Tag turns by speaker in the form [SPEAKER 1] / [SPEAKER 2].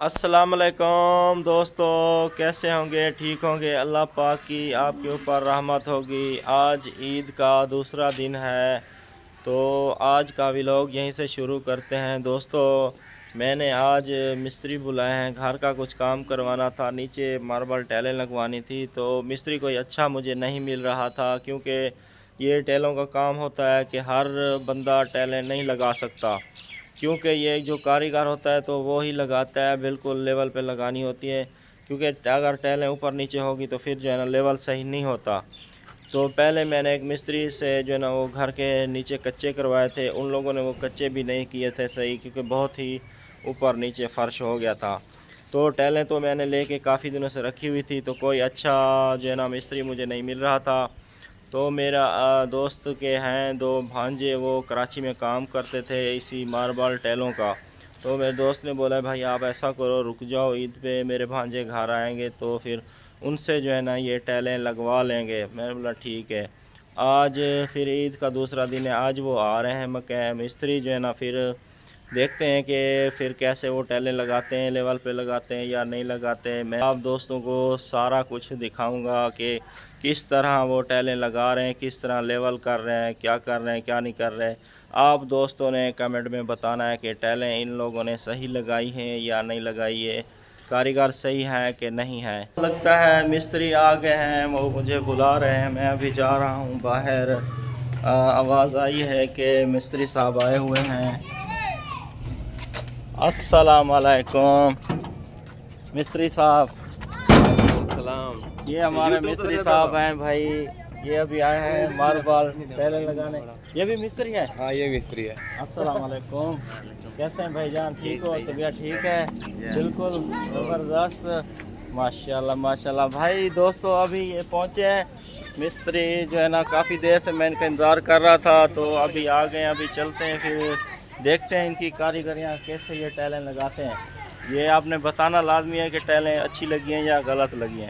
[SPEAKER 1] अस्सलामुअलैकुम दोस्तों, कैसे होंगे? ठीक होंगे। अल्लाह पाक की आपके ऊपर रहमत होगी। आज ईद का दूसरा दिन है, तो आज का व्लॉग यहीं से शुरू करते हैं। दोस्तों, मैंने आज मिस्त्री बुलाए हैं, घर का कुछ काम करवाना था, नीचे मार्बल टाइलें लगवानी थी। तो मिस्त्री कोई अच्छा मुझे नहीं मिल रहा था, क्योंकि ये टाइलों का काम होता है कि हर बंदा टाइलें नहीं लगा सकता, क्योंकि ये जो कारीगर होता है तो वो ही लगाता है, बिल्कुल लेवल पे लगानी होती है। क्योंकि अगर टाइलें ऊपर नीचे होगी तो फिर जो है ना लेवल सही नहीं होता। तो पहले मैंने एक मिस्त्री से जो है ना वो घर के नीचे कच्चे करवाए थे, उन लोगों ने वो कच्चे भी नहीं किए थे सही, क्योंकि बहुत ही ऊपर नीचे फ़र्श हो गया था। तो टाइलें तो मैंने लेके काफ़ी दिनों से रखी हुई थी, तो कोई अच्छा जो है ना मिस्त्री मुझे नहीं मिल रहा था। तो मेरा दोस्त के हैं दो भांजे, वो कराची में काम करते थे इसी मार्बल टाइलों का। तो मेरे दोस्त ने बोला भाई आप ऐसा करो, रुक जाओ, ईद पे मेरे भांजे घर आएंगे तो फिर उनसे जो है ना ये टाइलें लगवा लेंगे। मैंने बोला ठीक है। आज फिर ईद का दूसरा दिन है, आज वो आ रहे हैं मकैन मिस्त्री जो है ना, फिर देखते हैं कि फिर कैसे वो टाइलें लगाते हैं, लेवल पे लगाते हैं या नहीं लगाते हैं। मैं आप दोस्तों को सारा कुछ दिखाऊंगा कि किस तरह वो टाइलें लगा रहे हैं, किस तरह लेवल कर रहे हैं, क्या कर रहे हैं, क्या नहीं कर रहे हैं। आप दोस्तों ने कमेंट में बताना है कि टाइलें इन लोगों ने सही लगाई हैं या नहीं लगाई है, कारीगर सही है कि नहीं है। लगता है मिस्त्री आ गए हैं, वो मुझे बुला रहे हैं, मैं अभी जा रहा हूँ बाहर। आवाज़ आई है कि मिस्त्री साहब आए हुए हैं। अस्सलाम वालेकुम मिस्त्री साहब।
[SPEAKER 2] सलाम।
[SPEAKER 1] ये हमारे मिस्त्री साहब हैं भाई, ये अभी आए हैं मार्बल पहले लगाने। ये भी मिस्त्री है?
[SPEAKER 2] हाँ, ये मिस्त्री है।
[SPEAKER 1] अस्सलाम वालेकुम, कैसे हैं भाईजान? ठीक हो? तबीयत ठीक है? बिल्कुल ज़बरदस्त, माशाल्लाह माशाल्लाह। भाई दोस्तों, अभी ये पहुँचे हैं मिस्त्री जो है ना, काफ़ी देर से मैं इनका इंतज़ार कर रहा था, तो अभी आ गए। अभी चलते हैं, फिर देखते हैं इनकी कारीगरियाँ कैसे ये टाइलें लगाते हैं। ये आपने बताना लाजमी है कि टाइलें अच्छी लगी हैं या गलत लगी हैं।